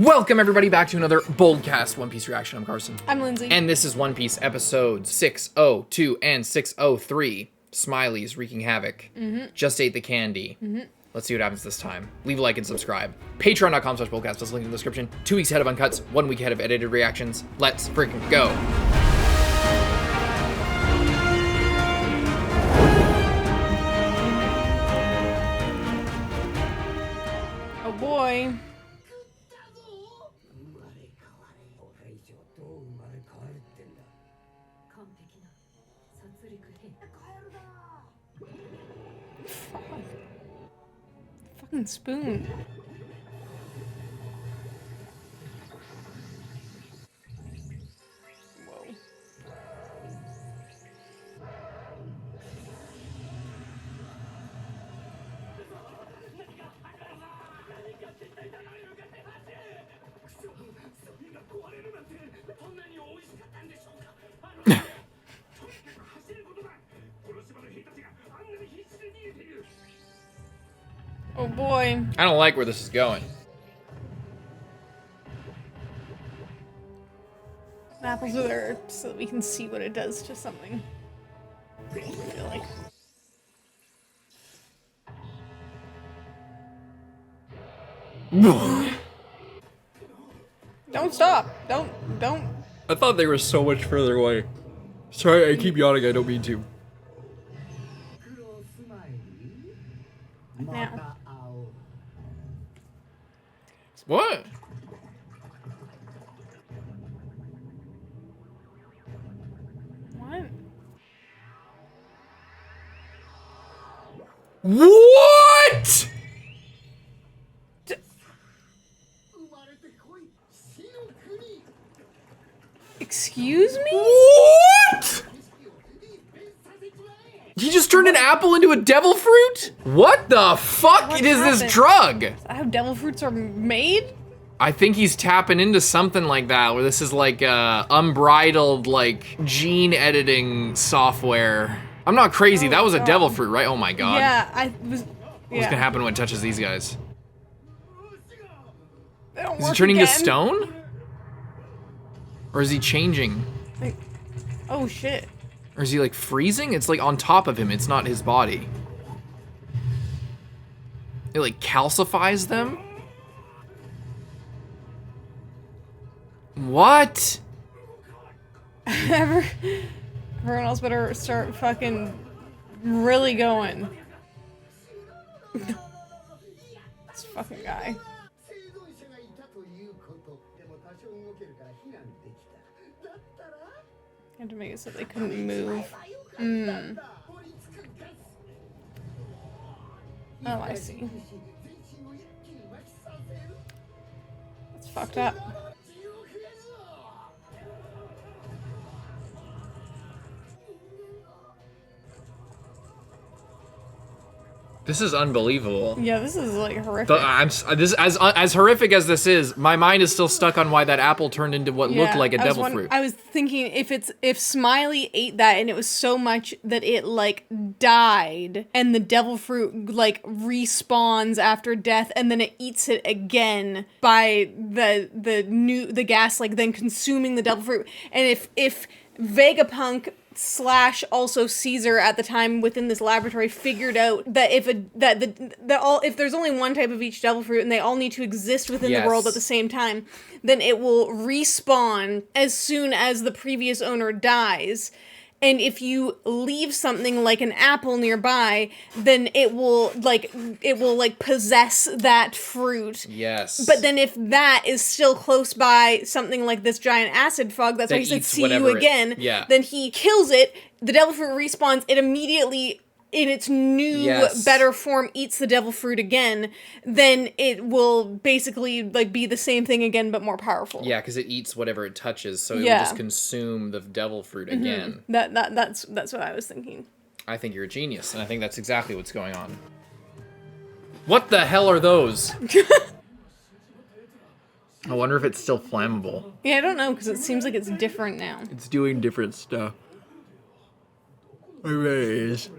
Welcome everybody back to another BOLDcast One Piece reaction. I'm Carson. I'm Lindsay. And this is One Piece episodes 602 and 603. Smiley's wreaking havoc. Just ate the candy. Let's see what happens this time. Leave a like and subscribe. Patreon.com/BOLDcast. There's a link in the description. 2 weeks ahead of Uncuts, 1 week ahead of edited reactions. Let's freaking go. Oh boy. Fucking spoon. Whoa. Oh boy. I don't like where this is going. Apples are there so that we can see what it does to something. I feel like. Don't stop. Don't. I thought they were so much further away. Sorry, I keep yawning. I don't mean to. Now. What? What? What? Excuse me? What? He just turned an apple into a devil fruit? What the fuck What is happened? this drug? Is that how devil fruits are made? I think he's tapping into something like that, where this is like unbridled, like, gene editing software. I'm not crazy, that was a devil fruit, right? Oh my god. Yeah, I was. What's gonna happen when it touches these guys? They don't Is he work turning to again. stone? Or is he changing? Like, oh shit. Or is he like freezing? It's like on top of him, it's not his body. It like calcifies them? What? Everyone else better start fucking really going. This fucking guy. Had to make it so they couldn't move. Oh, I see. That's fucked up. This is unbelievable. Yeah, this is like horrific. As horrific as this is, my mind is still stuck on why that apple turned into what looked like a devil fruit. I was thinking if Smiley ate that and it was so much that it like died and the devil fruit like respawns after death and then it eats it again by the gas like then consuming the devil fruit, and if Vegapunk / also Caesar at the time within this laboratory figured out that if there's only one type of each devil fruit and they all need to exist within the world at the same time, then it will respawn as soon as the previous owner dies. And if you leave something like an apple nearby, then it will possess that fruit. Yes. But then if that is still close by something like this giant acid fog, that's why he said see you again, then he kills it, the devil fruit respawns, it immediately in its new better form eats the devil fruit again, then it will basically like be the same thing again but more powerful. Yeah, because it eats whatever it touches, so it will just consume the devil fruit again. That's what I was thinking. I think you're a genius, and I think that's exactly what's going on. What the hell are those? I wonder if it's still flammable. Yeah, I don't know, because it seems like it's different now. It's doing different stuff. It really is.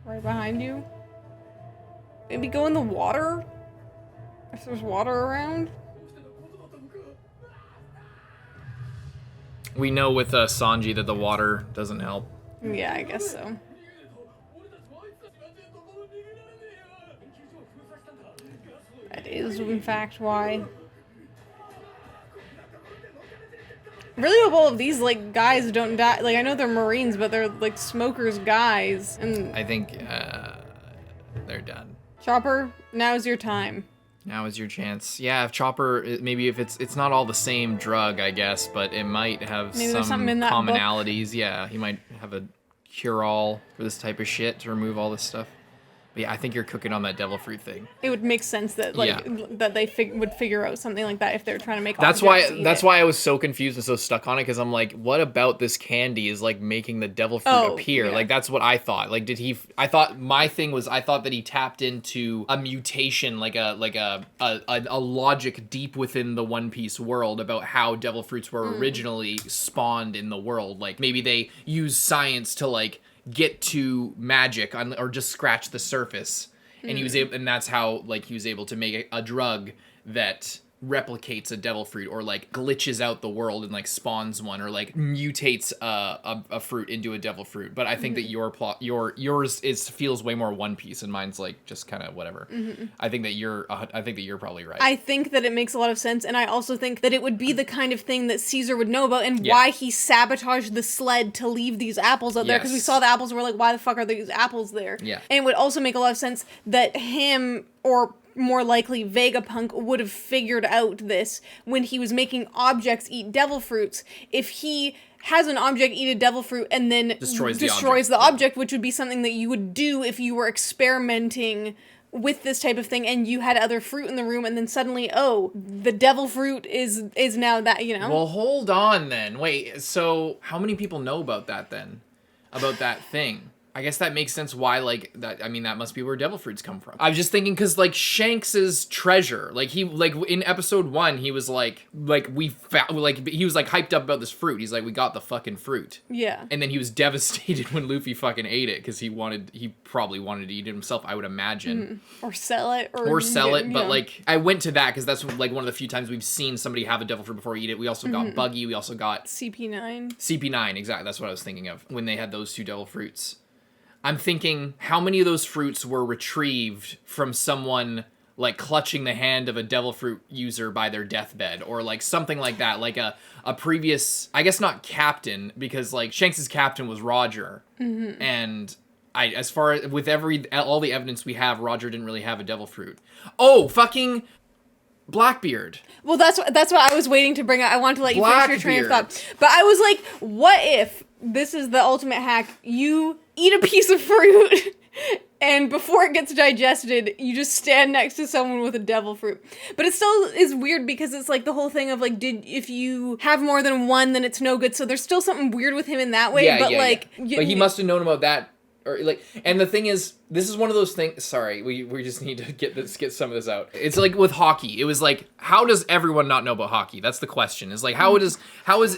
Right behind you. Maybe go in the water? If there's water around? We know with Sanji that the water doesn't help. Yeah, I guess so. That is, in fact, why. Really hope all of these, like, guys don't die. Like, I know they're Marines, but they're, like, smokers guys. And I think they're done. Chopper, now's your time. Now is your chance. Yeah, if Chopper, maybe if it's not all the same drug, I guess, but it might have Maybe some there's something in that commonalities. Book. Yeah, he might have a cure-all for this type of shit to remove all this stuff. But yeah, I think you're cooking on that devil fruit thing. It would make sense that that they would figure out something like that if they're trying to make. That's why I was so confused and so stuck on it, because I'm like, what about this candy is like making the devil fruit appear? Yeah. Like that's what I thought. Like I thought that he tapped into a mutation, like a logic deep within the One Piece world about how devil fruits were originally spawned in the world. Like maybe they use science to like get to magic or just scratch the surface, and he was able, and that's how like he was able to make a drug that replicates a devil fruit or like glitches out the world and like spawns one or like mutates a fruit into a devil fruit. But I think that yours feels way more One Piece and mine's like just kind of whatever. I think that you're probably right. I think that it makes a lot of sense, and I also think that it would be the kind of thing that Caesar would know about and why he sabotaged the sled to leave these apples out there, because we saw the apples and we're like, why the fuck are these apples there? Yeah. And it would also make a lot of sense that him, or more likely Vegapunk, would have figured out this when he was making objects eat devil fruits. If he has an object eat a devil fruit and then destroys the object, which would be something that you would do if you were experimenting with this type of thing and you had other fruit in the room, and then suddenly, the devil fruit is now that, you know? Well, hold on then. Wait, so how many people know about that then? About that thing? I guess that makes sense why, like, that, I mean, that must be where devil fruits come from. I was just thinking, because, like, Shanks's treasure, like, he, like, in episode 1, he was like, he was, like, hyped up about this fruit. He's like, we got the fucking fruit. Yeah. And then he was devastated when Luffy fucking ate it, because he probably wanted to eat it himself, I would imagine. Or sell it. But, like, I went to that, because that's, like, one of the few times we've seen somebody have a devil fruit before eat it. We also got Buggy, we also got... CP9, exactly, that's what I was thinking of, when they had those two devil fruits. I'm thinking, how many of those fruits were retrieved from someone, like, clutching the hand of a devil fruit user by their deathbed, or, like, something like that, like a previous, I guess not captain, because, like, Shanks's captain was Roger, and as far as, with all the evidence we have, Roger didn't really have a devil fruit. Oh, fucking Blackbeard. Well, that's what I was waiting to bring up. I wanted to let you finish your train of thought. But I was like, what if this is the ultimate hack? You eat a piece of fruit, and before it gets digested, you just stand next to someone with a devil fruit. But it still is weird, because it's like the whole thing of like, if you have more than one, then it's no good. So there's still something weird with him in that way. But he must have known about that. Or like, and the thing is, this is one of those things. Sorry, we just need to get some of this out. It's like with hockey. It was like, how does everyone not know about hockey? That's the question. It's like, how is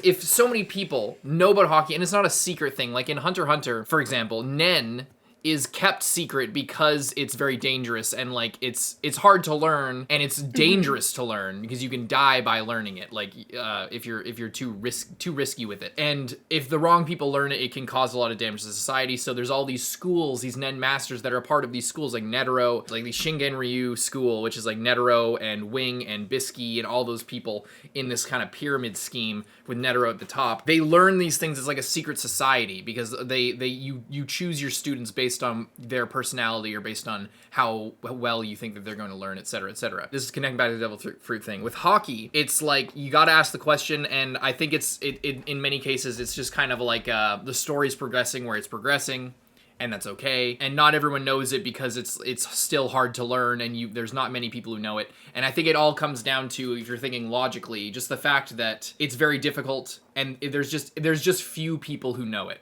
if so many people know about hockey and it's not a secret thing? Like in Hunter x Hunter, for example, Nen is kept secret because it's very dangerous, and like it's hard to learn, and it's dangerous to learn because you can die by learning it, like if you're too risky with it, and if the wrong people learn it, it can cause a lot of damage to society. So there's all these schools, these Nen masters that are part of these schools, like Netero, like the Shingen Ryu school, which is like Netero and Wing and Bisky and all those people in this kind of pyramid scheme with Netero at the top. They learn these things as like a secret society, because you choose your students based on their personality or based on how well you think that they're going to learn, etc., etc. This is connecting back to the devil fruit thing. With hockey, it's like you got to ask the question, and I think in many cases it's just kind of like the story's progressing where it's progressing, and that's okay. And not everyone knows it because it's still hard to learn, and there's not many people who know it. And I think it all comes down to, if you're thinking logically, just the fact that it's very difficult and there's just few people who know it.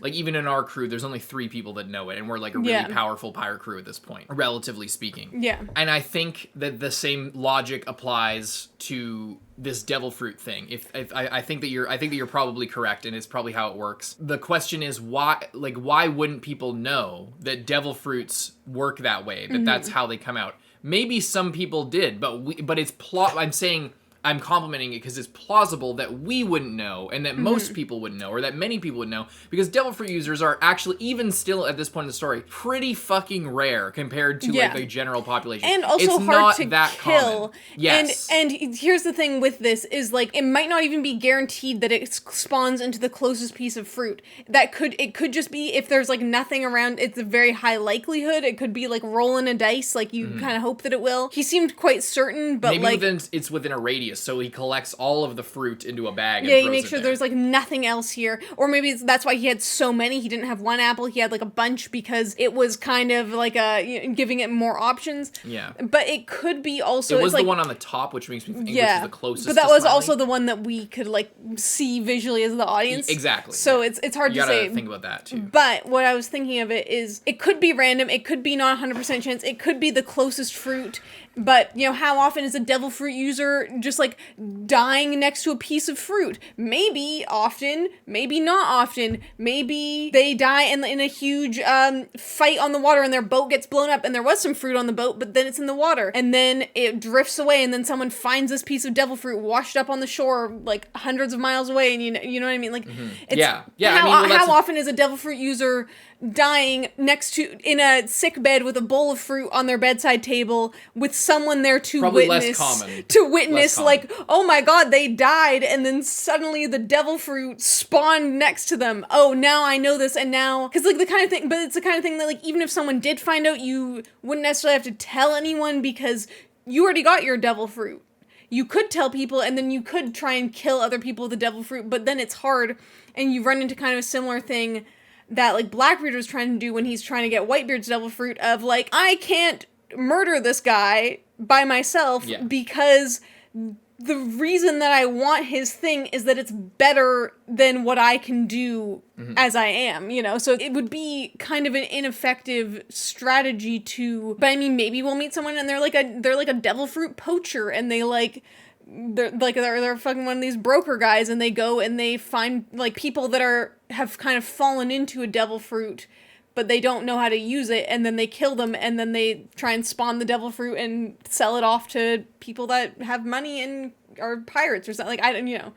Like, even in our crew, there's only 3 people that know it, and we're like a really powerful pirate crew at this point, relatively speaking. Yeah. And I think that the same logic applies to this devil fruit thing. I think that you're probably correct, and it's probably how it works. The question is why wouldn't people know that devil fruits work that way? That that's how they come out. Maybe some people did, but it's I'm complimenting it because it's plausible that we wouldn't know, and that most people wouldn't know, or that many people would know, because devil fruit users are actually, even still at this point in the story, pretty fucking rare compared to like the general population. And also it's hard not to that kill. Common. Yes. And here's the thing with this is like it might not even be guaranteed that it spawns into the closest piece of fruit. It could just be if there's like nothing around, it's a very high likelihood. It could be like rolling a dice, like you kind of hope that it will. He seemed quite certain, but maybe like it's within a radius. So he collects all of the fruit into a bag. Yeah, you make sure there's like nothing else here, or maybe that's why he had so many. He didn't have one apple; he had like a bunch because it was kind of like giving it more options. Yeah, but it could be also it was the one on the top, which makes me think which is the closest. But that to was Smiley. Also the one that we could like see visually as the audience. Exactly. So it's hard to say. Think about that too. But what I was thinking of it is it could be random. It could be not 100% chance. It could be the closest fruit. But, how often is a devil fruit user just, like, dying next to a piece of fruit? Maybe often, maybe not often. Maybe they die in a huge fight on the water and their boat gets blown up and there was some fruit on the boat, but then it's in the water. And then it drifts away and then someone finds this piece of devil fruit washed up on the shore, like, hundreds of miles away. And you know what I mean? Like, it's, how often is a devil fruit user dying in a sick bed with a bowl of fruit on their bedside table with someone there to Probably witness like, oh my god, they died, and then suddenly the devil fruit spawned next to them. Oh, now I know this, and now, because like the kind of thing, but it's the kind of thing that like even if someone did find out, you wouldn't necessarily have to tell anyone because you already got your devil fruit. You could tell people, and then you could try and kill other people with the devil fruit, but then it's hard, and you run into kind of a similar thing that like Blackbeard was trying to do when he's trying to get Whitebeard's devil fruit of like, I can't murder this guy by myself because the reason that I want his thing is that it's better than what I can do as I am, so it would be kind of an ineffective strategy but I mean, maybe we'll meet someone and they're like a devil fruit poacher and they're fucking one of these broker guys and they go and they find like people that have kind of fallen into a devil fruit, but they don't know how to use it, and then they kill them and then they try and spawn the devil fruit and sell it off to people that have money and are pirates or something. Like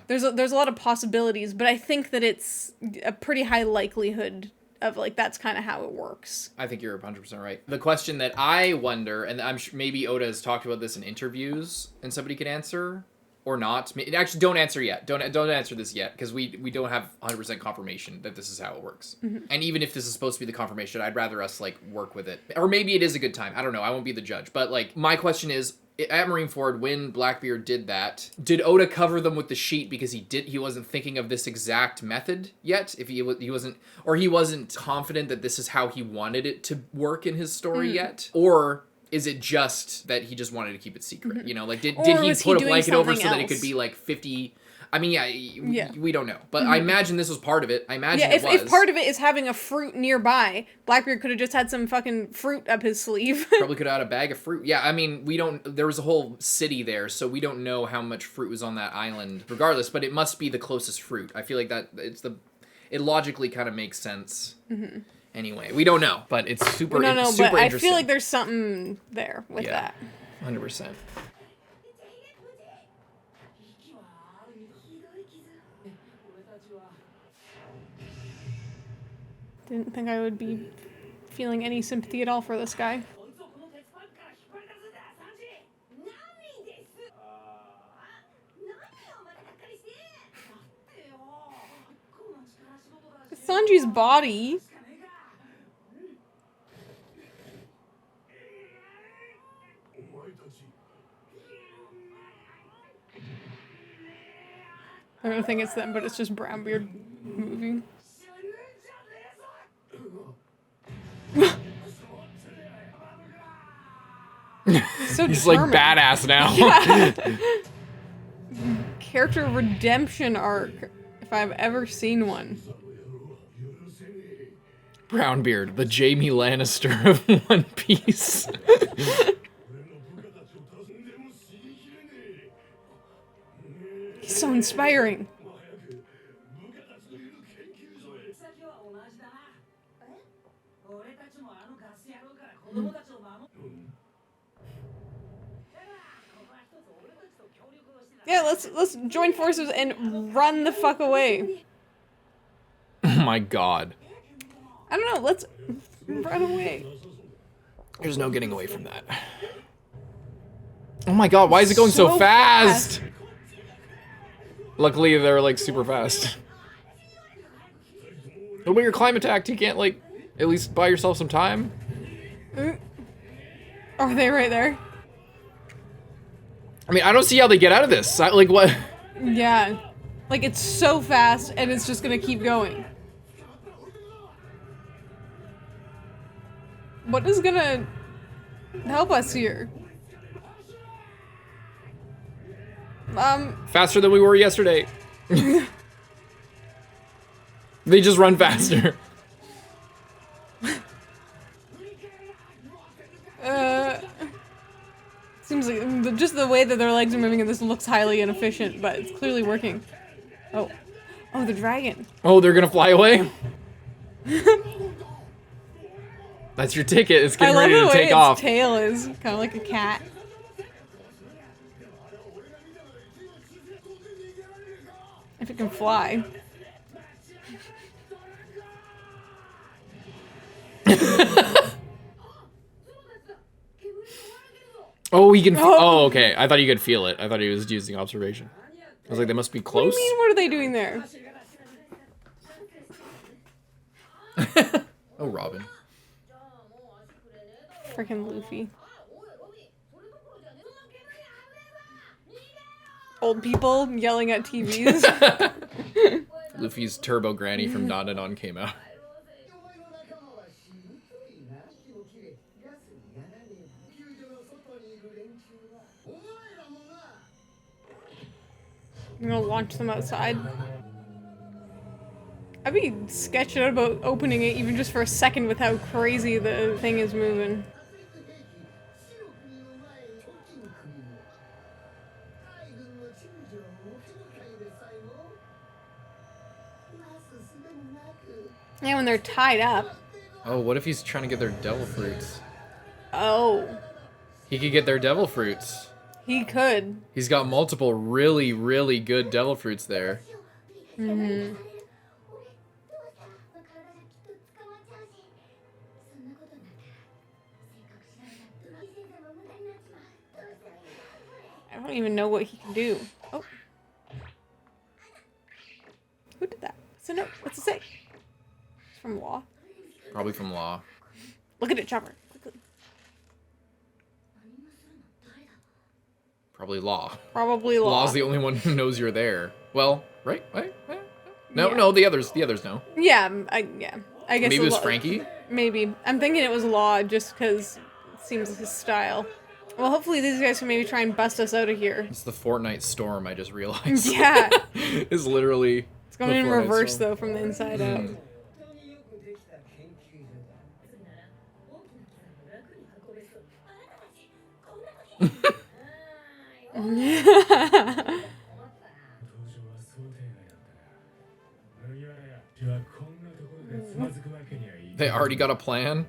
there's a lot of possibilities, but I think that it's a pretty high likelihood of like that's kind of how it works. I think you're 100% right. The question that I wonder, and I'm sure maybe Oda has talked about this in interviews, and somebody could answer or not. Actually, don't answer yet. Don't answer this yet because we don't have 100% confirmation that this is how it works. And even if this is supposed to be the confirmation, I'd rather us like work with it, or maybe it is a good time. I don't know. I won't be the judge. But like my question is, at Marineford, when Blackbeard did that, did Oda cover them with the sheet because he wasn't thinking of this exact method yet? If he wasn't confident that this is how he wanted it to work in his story yet? Or is it just that he just wanted to keep it secret? Like did he put a blanket over so that it could be like 50? I mean, we don't know. But I imagine this was part of it. I imagine it was. If part of it is having a fruit nearby, Blackbeard could have just had some fucking fruit up his sleeve. Probably could have had a bag of fruit. Yeah, I mean, there was a whole city there, so we don't know how much fruit was on that island regardless, but it must be the closest fruit. I feel like it logically kind of makes sense. Anyway, we don't know, but it's super interesting. But I feel like there's something there with that. 100%. Didn't think I would be feeling any sympathy at all for this guy. Sanji's body. I don't think it's them, but it's just Brownbeard moving. So he's like badass now. Yeah. character redemption arc, if I've ever seen one. Brownbeard, the Jaime Lannister of One Piece. He's so inspiring. Yeah, let's join forces and run the fuck away. Oh my god. I don't know, let's run away. There's no getting away from that. Oh my god, why is it going so fast? Luckily, they're like super fast. But when you're climb attacked, you can't like at least buy yourself some time. Are they right there? I mean, I don't see how they get out of this. Like what? Yeah. Like it's so fast and it's just gonna keep going. What is gonna help us here? Faster than we were yesterday. They just run faster. Seems like just the way that their legs are moving and this looks highly inefficient, but it's clearly working. Oh, the dragon. Oh, they're gonna fly away? That's your ticket. It's getting ready to take off. Its tail is kind of like a cat. If it can fly. Oh, he can. Oh, okay. I thought you could feel it. I thought he was using observation. I was like, they must be close. What do you mean? What are they doing there? Oh, Robin. Freaking Luffy. Old people yelling at TVs. Luffy's Turbo Granny from Dandadan came out. I'm gonna launch them outside. I'd be sketching out about opening it even just for a second with how crazy the thing is moving. Yeah, when they're tied up. Oh, what if he's trying to get their devil fruits? Oh. He could get their devil fruits. He could. He's got multiple really, really good devil fruits there. Mm-hmm. I don't even know what he can do. Oh. Who did that? What's the note? What's it say? It's from Law. Probably from Law. Look at it, Chopper. Quickly. Probably Law. Probably Law. Law's the only one who knows you're there. Well, right? No, Yeah. no, the others know. Yeah, I guess Maybe it was Franky? Maybe. I'm thinking it was Law just because it seems his style. Well, hopefully these guys can maybe try and bust us out of here. It's the Fortnite storm, I just realized. Yeah. It's literally It's going in Fortnite reverse, storm. though, from the inside out. They already got a plan?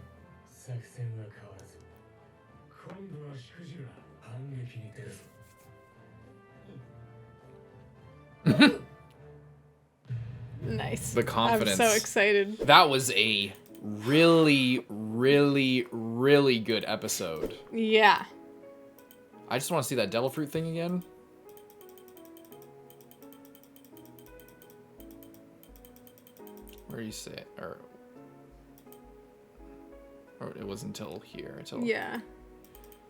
Nice. The confidence. I'm so excited. That was a really, really, really good episode. Yeah. I just want to see that devil fruit thing again. Where do you say it? Or it was until here. Yeah.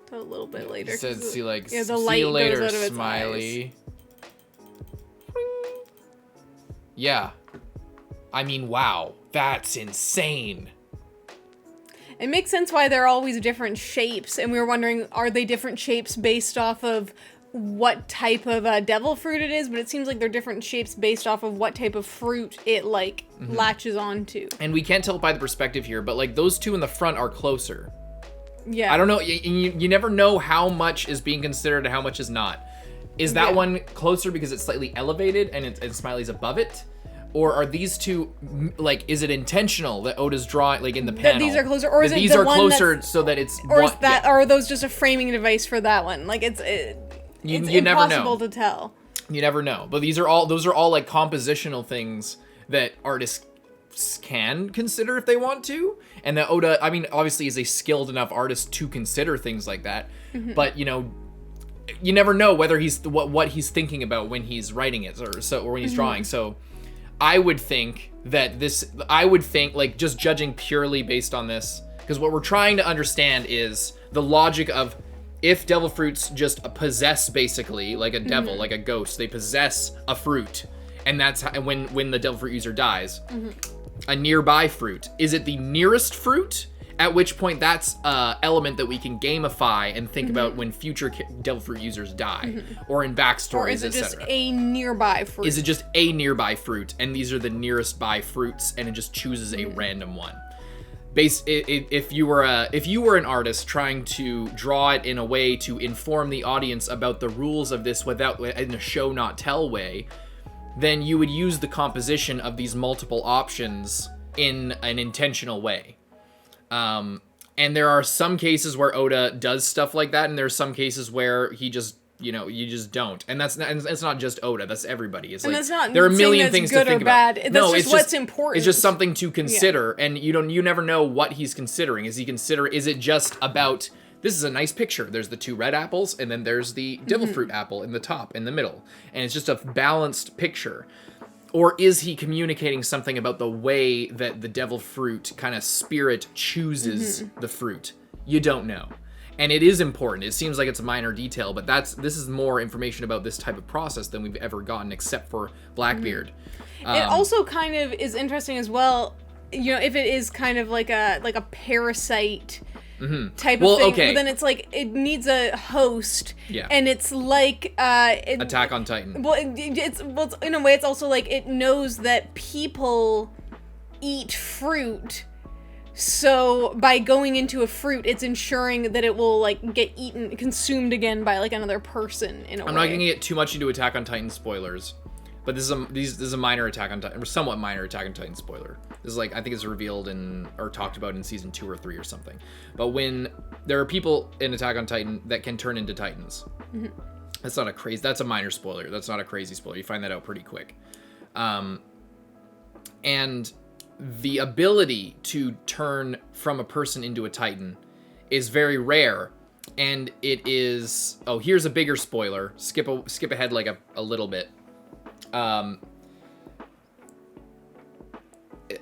Until a little bit later. It said, the see light you later, goes out of its smiley. Yeah. I mean, wow. That's insane. It makes sense why they're always different shapes, and we were wondering, are they different shapes based off of what type of devil fruit it is, but it seems like they're different shapes based off of what type of fruit it like latches onto. And we can't tell by the perspective here, but like those two in the front are closer. Yeah. I don't know. You never know how much is being considered and how much is not. Is that one closer because it's slightly elevated and Smiley's above it? Or are these two, like, is it intentional that Oda's drawing, like, in the panel? That these are closer, or is it these the are one closer so that it's... Or is that, or are those just a framing device for that one? Like, it's you never know. Impossible to tell. You never know. But those are all, like, compositional things that artists can consider if they want to. And that Oda, I mean, obviously is a skilled enough artist to consider things like that. But, you know, you never know whether he's, what he's thinking about when he's writing it or when he's drawing. So... I would think, like, just judging purely based on this, because what we're trying to understand is the logic of if devil fruits just possess, basically, like a devil, like a ghost, they possess a fruit, and that's how, when the devil fruit user dies, a nearby fruit. Is it the nearest fruit? At which point that's an element that we can gamify and think about when future devil fruit users die, or in backstories, or is it just a nearby fruit? Is it just a nearby fruit, and these are the nearest by fruits, and it just chooses a random one? If you were an artist trying to draw it in a way to inform the audience about the rules of this without in a show not tell way, then you would use the composition of these multiple options in an intentional way. And there are some cases where Oda does stuff like that, and there are some cases where he just, you know, you just don't. And that's not just Oda, that's everybody. It's and like, that's not there are a million things to think about. That's just what's important. It's just something to consider, and you never know what he's considering. Is it just about, this is a nice picture, there's the two red apples, and then there's the devil fruit apple in the top, in the middle, and it's just a balanced picture? Or is he communicating something about the way that the devil fruit kind of spirit chooses the fruit? You don't know. And it is important. It seems like it's a minor detail, but this is more information about this type of process than we've ever gotten, except for Blackbeard. It also kind of is interesting as well, you know, if it is kind of like a parasite type of thing. Okay. But then it's like it needs a host, Yeah. and it's like Attack on Titan. Well, it's in a way it's also like it knows that people eat fruit, so by going into a fruit, it's ensuring that it will like get consumed again by like another person in a way. I'm not going to get too much into Attack on Titan spoilers, but this is a minor Attack on Titan, or somewhat minor Attack on Titan spoiler. This is like, I think it's revealed or talked about in season 2 or 3 or something. But when there are people in Attack on Titan that can turn into Titans, that's a minor spoiler. That's not a crazy spoiler. You find that out pretty quick. And the ability to turn from a person into a Titan is very rare. And it is, here's a bigger spoiler. Skip ahead like a little bit.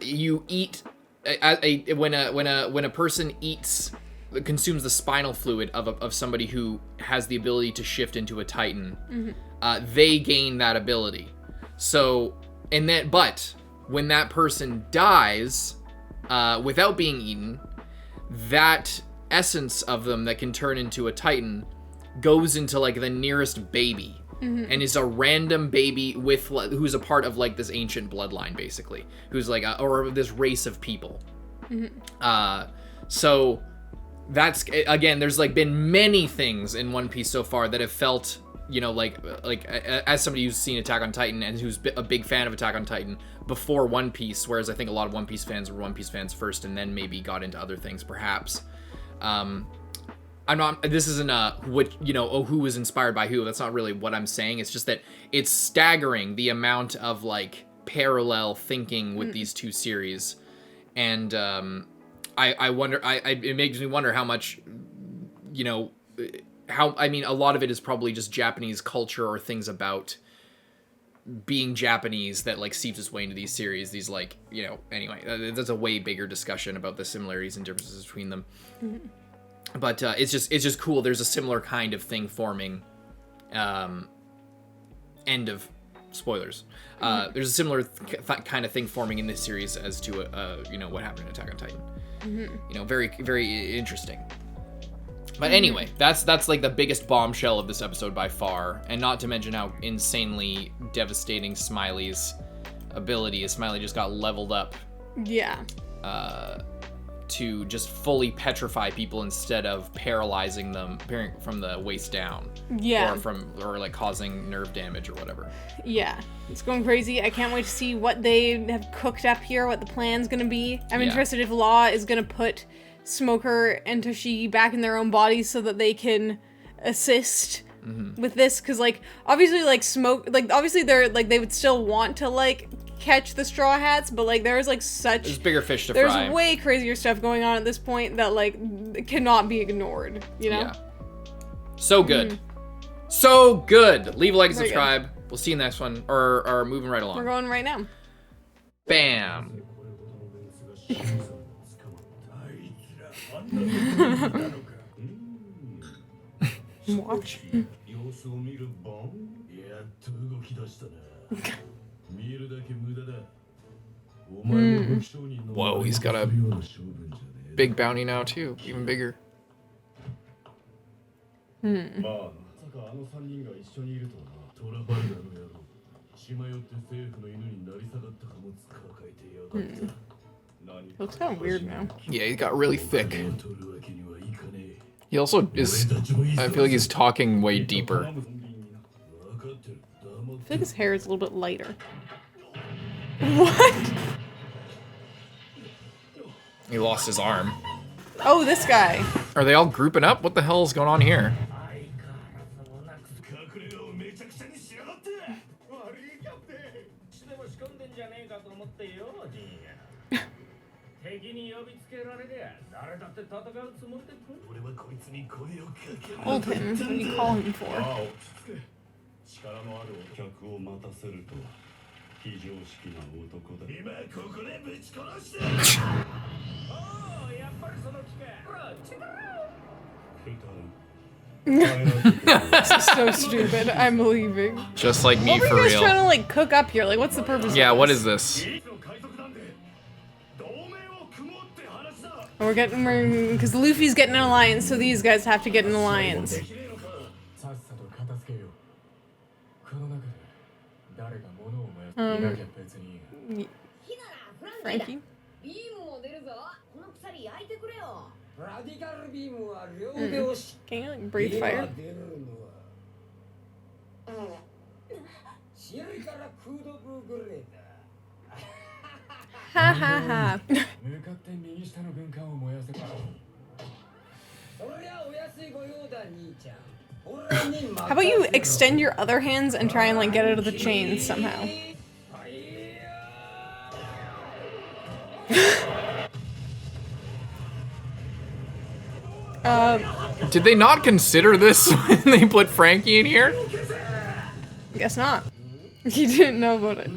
You eat when a person consumes the spinal fluid of somebody who has the ability to shift into a Titan, they gain that ability. So, but when that person dies, without being eaten, that essence of them that can turn into a Titan goes into like the nearest baby. And is a random baby who's a part of like this ancient bloodline, basically, who's like or this race of people. So that's, again, there's like been many things in One Piece so far that have felt, you know, like as somebody who's seen Attack on Titan and who's a big fan of Attack on Titan before One Piece, whereas I think a lot of One Piece fans were One Piece fans first and then maybe got into other things, perhaps. This isn't who was inspired by who. That's not really what I'm saying. It's just that it's staggering the amount of like parallel thinking with these two series. And I wonder, it makes me wonder how much, you know, a lot of it is probably just Japanese culture or things about being Japanese that like seeps its way into these series. These like, you know, anyway, that's a way bigger discussion about the similarities and differences between them. But it's just cool. There's a similar kind of thing forming. End of spoilers. There's a similar kind of thing forming in this series as to what happened in Attack on Titan. You know, very very interesting. But anyway, that's like the biggest bombshell of this episode by far, and not to mention how insanely devastating Smiley's ability is. Smiley just got leveled up. Yeah. To just fully petrify people instead of paralyzing them from the waist down. Yeah. Or like causing nerve damage or whatever. Yeah. It's going crazy. I can't wait to see what they have cooked up here, what the plan's gonna be. I'm interested if Law is gonna put Smoker and Tashigi back in their own bodies so that they can assist with this, because like obviously like obviously they're like they would still want to like catch the Straw Hats, but like there's like there's bigger fish to fry. There's way crazier stuff going on at this point that like cannot be ignored, you know? Yeah. So good. So good. Leave a like and Very subscribe. We'll see you in the next one. Or moving right along. We're going right now. Bam. Watch. Whoa, he's got a big bounty now too. Even bigger. Looks kind of weird now. Yeah, he got really thick. He also is, I feel like he's talking way deeper. I feel like his hair is a little bit lighter. What? He lost his arm. Oh, this guy. Are they all grouping up? What the hell is going on here? Hold him. What are you calling him for? This is so stupid. I'm leaving. Just like me What were for you guys real. trying to like cook up here? Like, what's the purpose? Yeah, of what this? is this? We're getting, because Luffy's getting an alliance, so these guys have to get an alliance. Franky? Can you like breathe fire? Ha ha ha. How about you extend your other hands and try and like get out of the chains somehow? Did they not consider this when they put Franky in here? Guess not. He didn't know about it.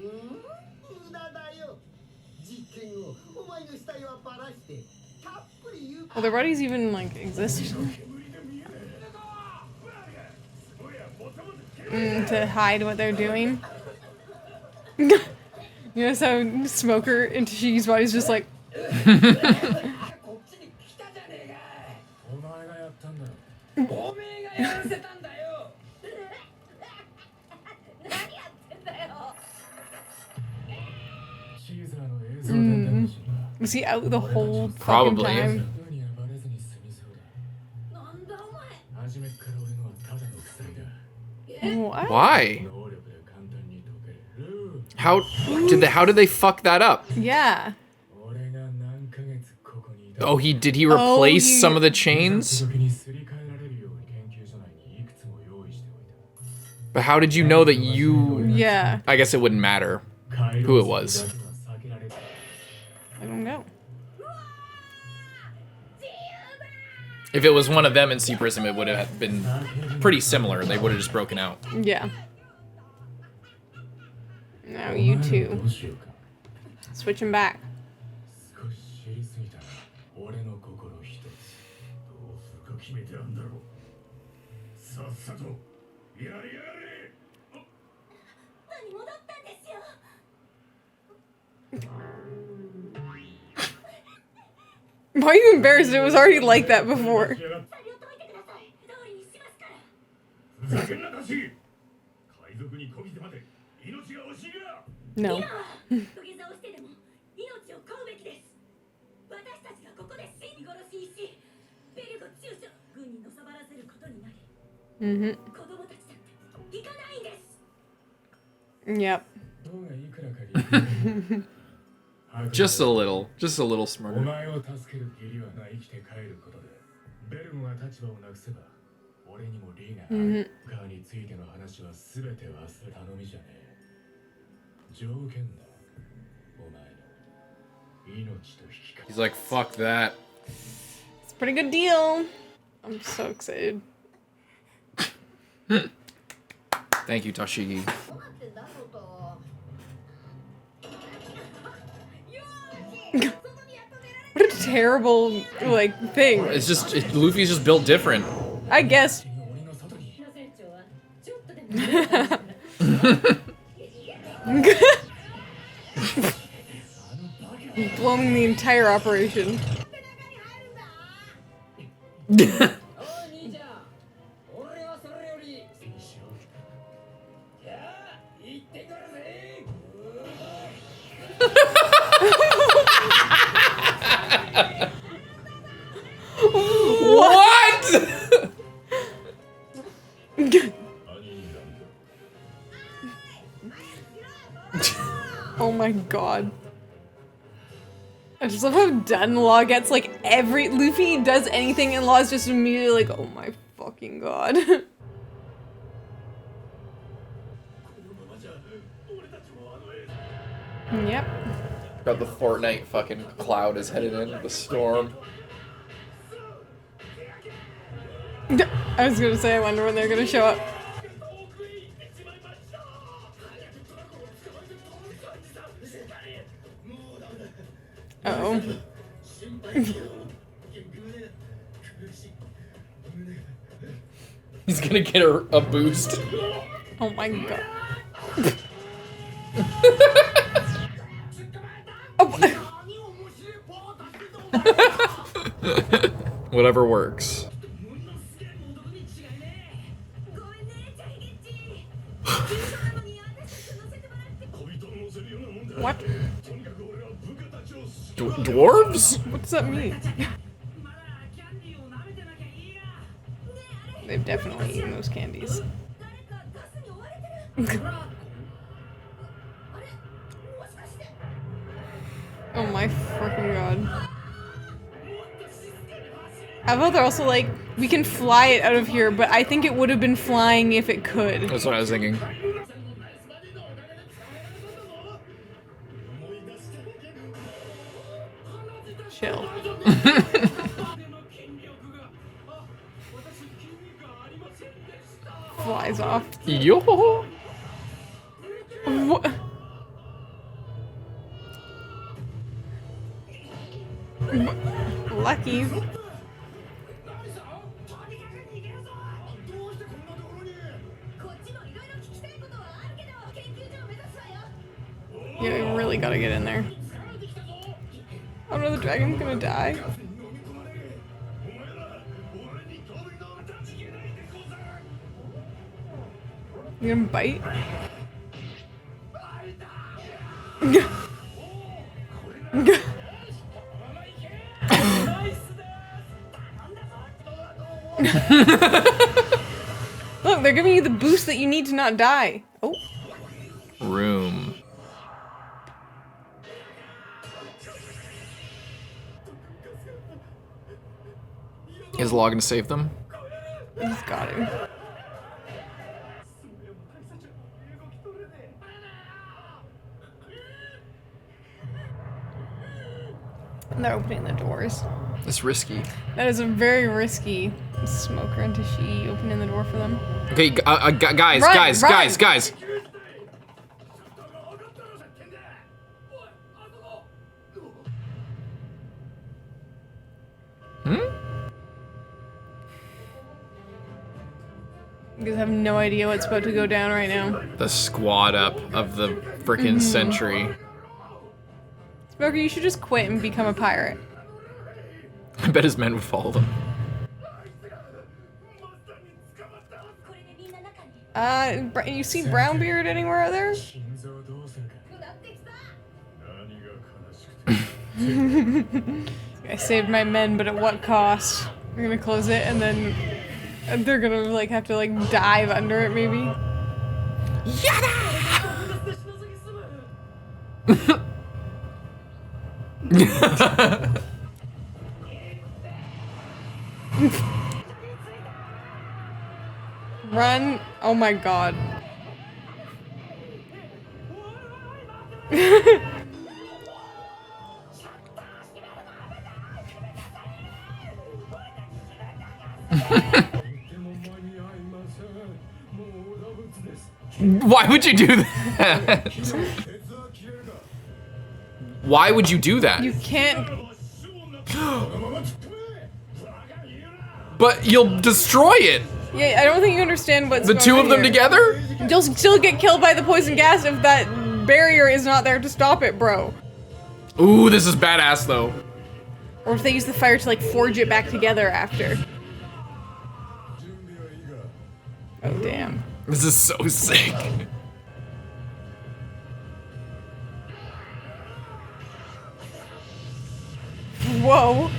Well, their bodies even like exist to hide what they're doing. You know, so Smoker and Tashigi's body's just like. Was he out the whole Probably. fucking time? What? Why? How did they fuck that up? Yeah. Oh, did he replace some of the chains? But how did you know that you... Yeah. I guess it wouldn't matter who it was. I don't know. If it was one of them in Sea Prism, it would have been pretty similar. They would have just broken out. Yeah. Now you two. Switching back. Why are you embarrassed? It was already like that before. No. Mm-hmm. Yep. Just a little smarter. Mm-hmm. He's like, fuck that. It's a pretty good deal. I'm so excited. Thank you, Tashigi. What a terrible, like, thing. It's just, Luffy's just built different. I guess. Blowing the entire operation. What? Oh my god. I just love how done Law gets, like, Luffy does anything and Law's just immediately like, oh my fucking god. Yep. Got the Fortnite fucking cloud is headed in, the storm. I was gonna say, I wonder when they're gonna show up. Uh-oh. He's gonna get a boost. Oh my god. Oh. Whatever works. What? Dwarves? What does that mean? They've definitely eaten those candies. Oh my freaking god. How about they're also like, we can fly it out of here, but I think it would have been flying if it could. That's what I was thinking. Chill. Flies off. Yo. What? Lucky. Yeah, we really gotta get in there. Oh no, the dragon's gonna die. You gonna bite? Look, they're giving you the boost that you need to not die. Oh. Room. Is Law gonna save them? He's got him. And they're opening the doors. It's risky. That is a very risky Smoker and Tashigi opening the door for them. Okay, guys, Run, guys, run. guys, guys. You guys have no idea what's about to go down right now. The squad up of the frickin' sentry. Smoker, you should just quit and become a pirate. I bet his men would follow them. You see Brownbeard anywhere out there? I saved my men, but at what cost? We're gonna close it, and then they're gonna like have to like dive under it, maybe. Yada! Run! Oh my god. Why would you do that? Why would you do that? You can't. But you'll destroy it. Yeah, I don't think you understand what's The going two on of them here. together? You'll still get killed by the poison gas if that barrier is not there to stop it, bro. Ooh, this is badass though. Or if they use the fire to like forge it back together after. Oh damn. This is so sick. Whoa.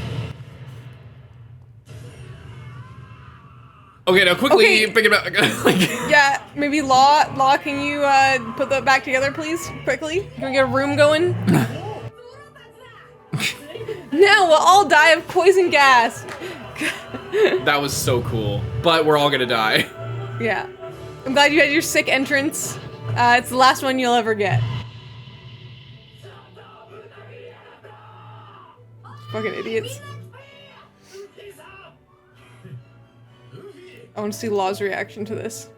Okay, now quickly Okay. pick it up. Like, Yeah, maybe Law, can you put that back together, please? Quickly? Can we get a room going? Now we'll all die of poison gas. that was so cool. But we're all gonna die. Yeah. I'm glad you had your sick entrance. It's the last one you'll ever get. Fucking idiots. I want to see Law's reaction to this.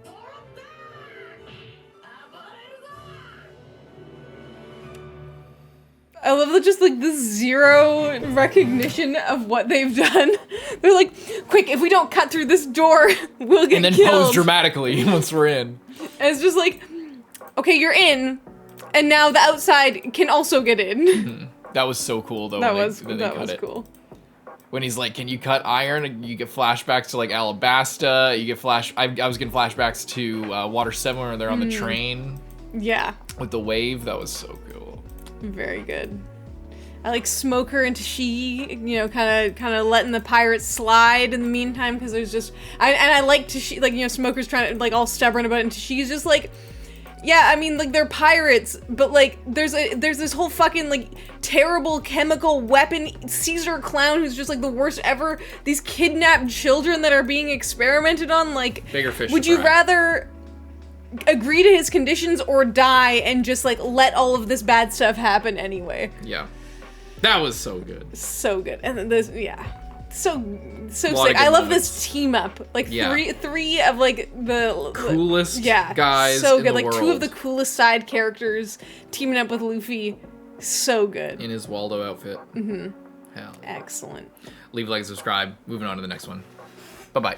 I love the just like the zero recognition of what they've done. They're like, quick, if we don't cut through this door, we'll get And then killed. pose dramatically once we're in. And it's just like, okay, you're in, and now the outside can also get in. That was so cool though. That when was they cut it. cool. When he's like, "Can you cut iron?" You get flashbacks to like Alabasta. You get I was getting flashbacks to Water 7 when they're on the train Yeah, with the wave. That was so cool. very good. I like Smoker and Tashigi, you know, kind of letting the pirates slide in the meantime, because there's just, I like Tashigi, like, you know, Smoker's trying to, like, all stubborn about it, and Tashigi's just like, yeah, I mean, like, they're pirates, but, like, there's this whole fucking, like, terrible chemical weapon Caesar clown who's just, like, the worst ever, these kidnapped children that are being experimented on, like, Bigger fish would to you fry. rather agree to his conditions or die and just, like, let all of this bad stuff happen anyway? Yeah, that was so good. So good. And then this, yeah. So lot of sick. good I love moments. this team up. Like Yeah. three of like the Coolest yeah, guys so in good. the Like two of world. the coolest side characters teaming up with Luffy. So good. In his Waldo outfit. Mm-hmm. Hell. Excellent. Leave a like, subscribe. Moving on to the next one. Bye-bye.